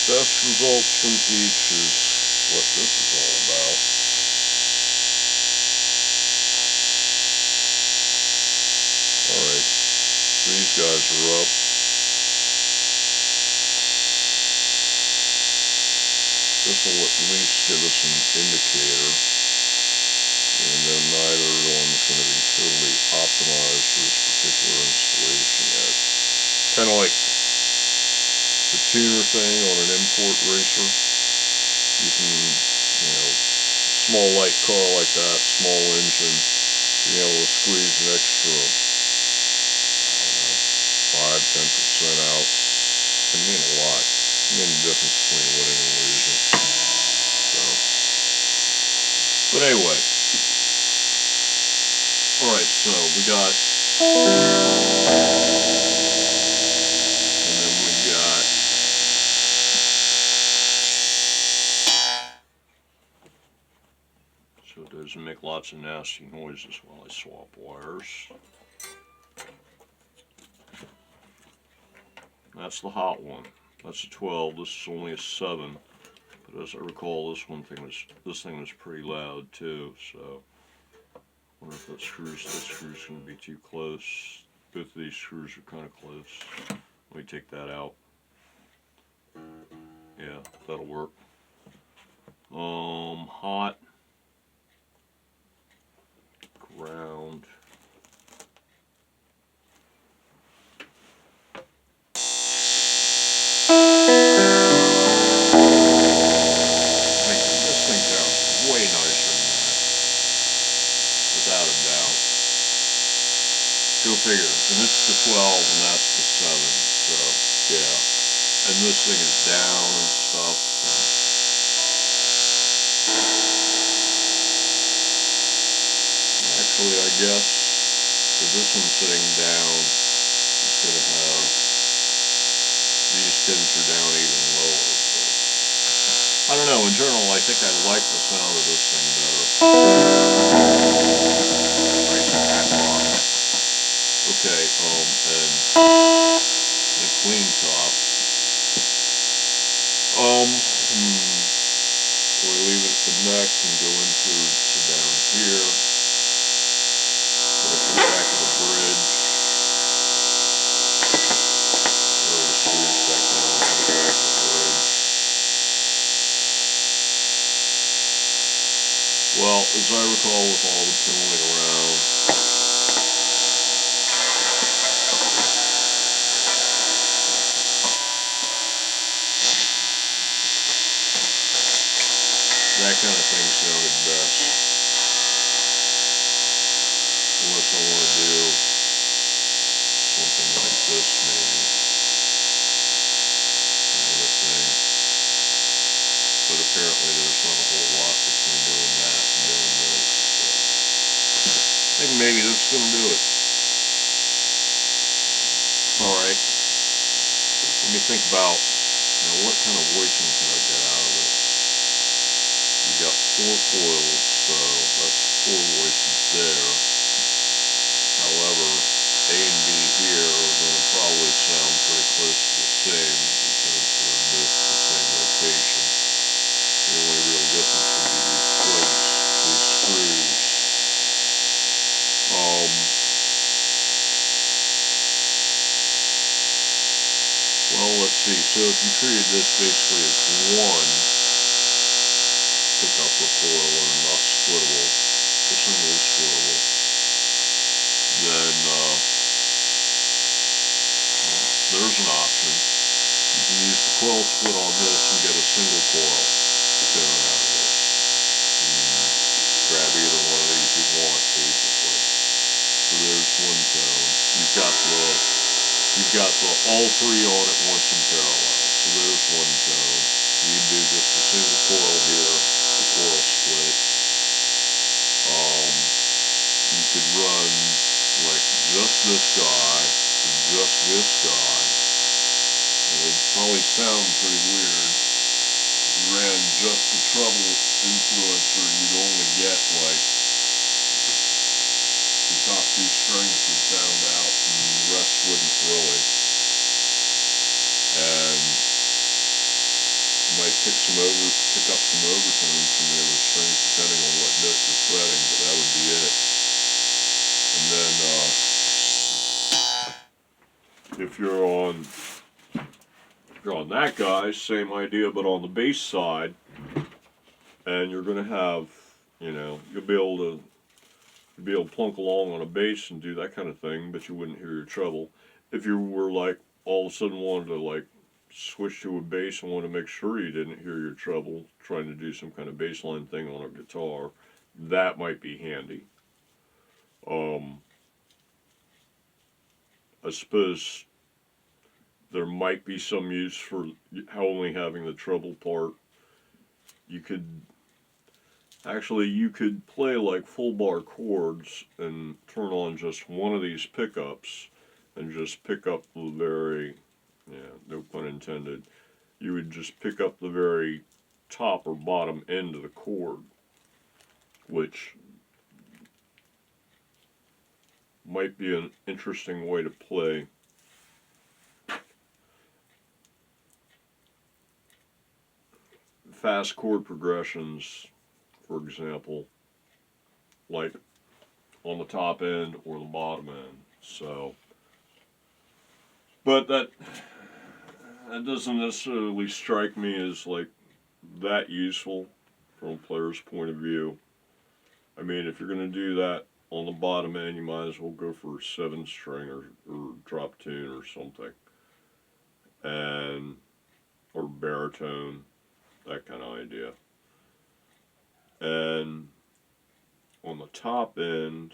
Best results from each is what this is all about. Alright, so these guys are up. This will at least give us an indicator. And then neither one is going to be totally optimized for this particular installation yet. Kind of like the tuner thing on an import racer. You can, small light car like that, small engine, being able to squeeze an extra, 5–10% out can mean a lot. It mean the difference between winning and losing. But anyway, alright, so we got, and then we got, so it doesn't make lots of nasty noises while I swap wires. That's the hot one. That's a 12. This is only a 7. But as I recall, this thing was pretty loud too. So I wonder if that screw's going to be too close. Both of these screws are kind of close. Let me take that out. Yeah, that'll work. Hot. Ground. This thing sounds way nicer than that, without a doubt. Go figure. And it's the 12 and that's the 7, so yeah. And this thing is down and stuff. Actually, I guess with this one sitting down, it's going to have, these pins are down even lower. But I don't know, in general, I think I like the sound of this thing better. Nice fat bottom. Okay, and a clean top. So I leave it at the neck and go in through to down here. Go to the back of the bridge. Throw the screws back down to the back of the bridge. Well, as I recall, with all the pinwheeling around, that kind of thing sounded best. Unless I want to do something like this, maybe. Kind of a thing. But apparently there's not a whole lot between doing that and doing this. So I think maybe this is going to do it. Alright. Let me think about, now what kind of voicing can I get out of this? You got 4 coils, so that's 4 voices there. However, A and B here are going to probably sound pretty close to the same because they're both at the same location. The only real difference would be these plugs, these screws. Well, let's see. So if you treated this basically as one pickup recoil or not splittable, this thing is splittable, then there's an option. You can use the coil split on this and get a single coil tone out of this. And grab either one of these you want, basically. So there's one tone. You've got all 3 on at once in parallel. So there's one tone. You can do just a single coil here, the coil split. You could run like just this guy, and just this guy. And it'd probably sound pretty weird. If you ran just the treble influencer, you'd only get like the top 2 strings would sound out and the rest wouldn't really. And pick up some overtones from the other strings depending on what note you're fretting, but that would be it. And then if you're on that guy, same idea, but on the bass side, and you're going to have, you'll be able to plunk along on a bass and do that kind of thing, but you wouldn't hear your treble. If you were like all of a sudden wanted to like switch to a bass and want to make sure you didn't hear your treble, trying to do some kind of bass line thing on a guitar, that might be handy. I suppose there might be some use for only having the treble part. You could play like full bar chords and turn on just one of these pickups and just pick up the very, no pun intended, you would just pick up the very top or bottom end of the chord, which might be an interesting way to play. Fast chord progressions, for example, like on the top end or the bottom end. So, but that doesn't necessarily strike me as like that useful from a player's point of view. I mean, if you're going to do that on the bottom end, you might as well go for a 7-string or drop tune or something, or baritone, that kind of idea. And on the top end,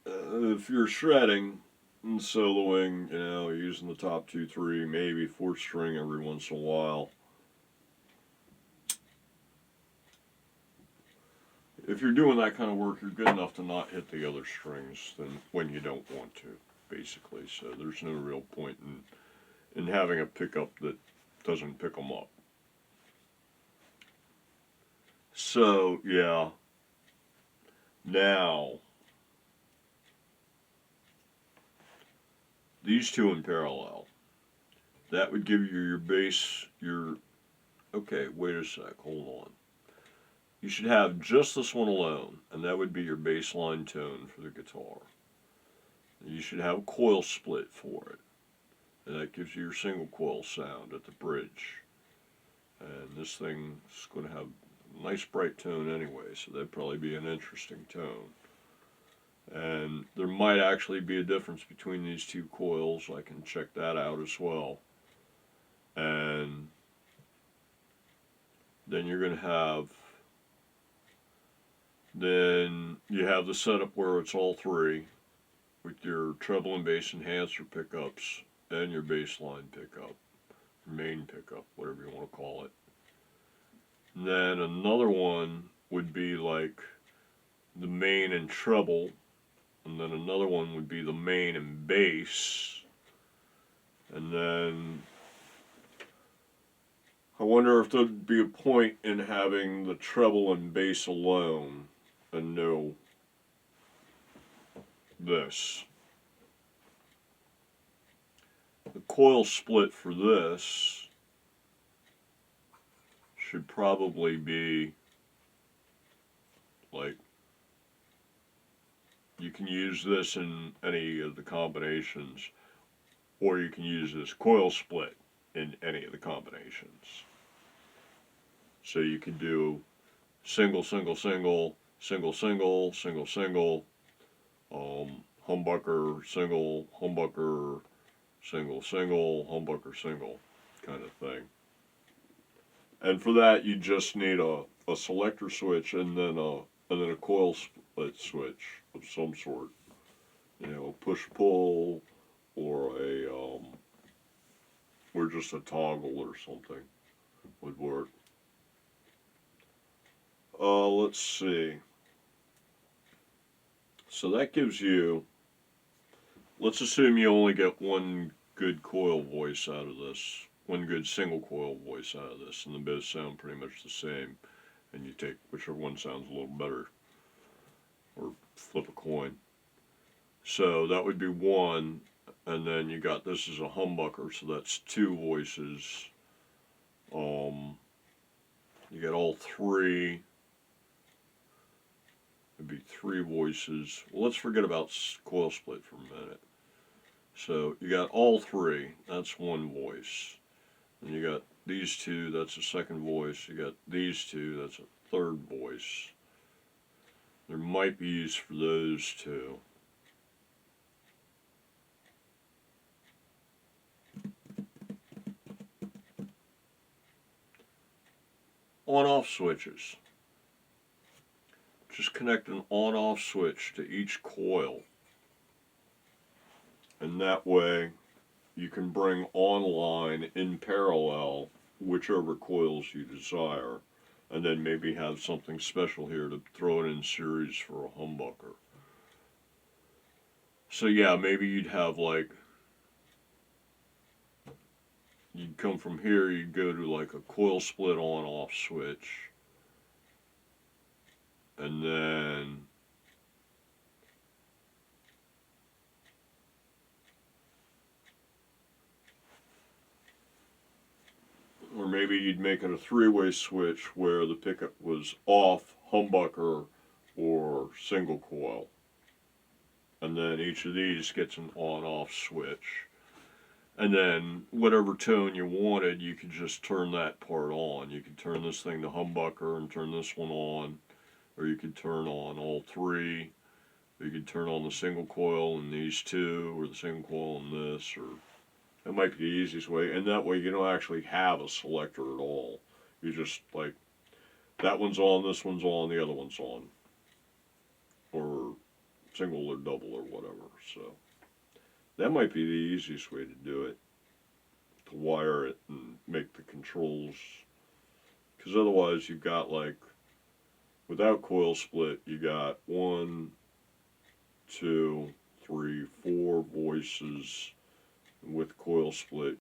if you're shredding and soloing, using the top 2, 3, maybe 4th string every once in a while, if you're doing that kind of work, you're good enough to not hit the other strings when you don't want to, basically. So there's no real point in having a pickup that doesn't pick them up. So, yeah. Now, these two in parallel, that would give you your bass, okay, wait a sec, hold on. You should have just this one alone, and that would be your bass line tone for the guitar. You should have a coil split for it, and that gives you your single coil sound at the bridge. And this thing is going to have a nice bright tone anyway, so that'd probably be an interesting tone. And there might actually be a difference between these two coils. I can check that out as well. And then you're going to have, then you have the setup where it's all three with your treble and bass enhancer pickups and your bass line pickup, main pickup, whatever you want to call it. And then another one would be like the main and treble, and then another one would be the main and bass. And then I wonder if there'd be a point in having the treble and bass alone and no this. The coil split for this should probably be like, you can use this in any of the combinations, or you can use this coil split in any of the combinations. So you can do single, single, single, single, single, single, single, humbucker, single, humbucker, single, single, humbucker, single, kind of thing. And for that, you just need a selector switch and then a coil split switch of some sort. Push-pull, or or just a toggle or something would work. Let's see. So that gives you, let's assume you only get one good coil voice out of this, one good single coil voice out of this, and the both sound pretty much the same, and you take whichever one sounds a little better, or flip a coin. So that would be one, and then you got, this is a humbucker, so that's 2 voices. You got all 3. It'd be 3 voices. Well, let's forget about coil split for a minute. So you got all 3. That's 1 voice. And you got these 2. That's a second voice. You got these 2. That's a third voice. There might be use for those 2. On-off switches. Just connect an on-off switch to each coil, and that way you can bring online in parallel whichever coils you desire, and then maybe have something special here to throw it in series for a humbucker. So yeah, maybe you'd have like, you'd come from here, you'd go to like a coil split on-off switch, and then or maybe you'd make it a 3-way switch where the pickup was off, humbucker, or single coil. And then each of these gets an on-off switch. And then whatever tone you wanted, you could just turn that part on. You could turn this thing to humbucker and turn this one on, or you could turn on all 3. Or you could turn on the single coil and these 2, or the single coil and this, or that might be the easiest way. And that way you don't actually have a selector at all. You just like, that one's on, this one's on, the other one's on, or single or double or whatever. So that might be the easiest way to do it, to wire it and make the controls. Because otherwise you've got like, without coil split, you got 1, 2, 3, 4 voices. With coil split,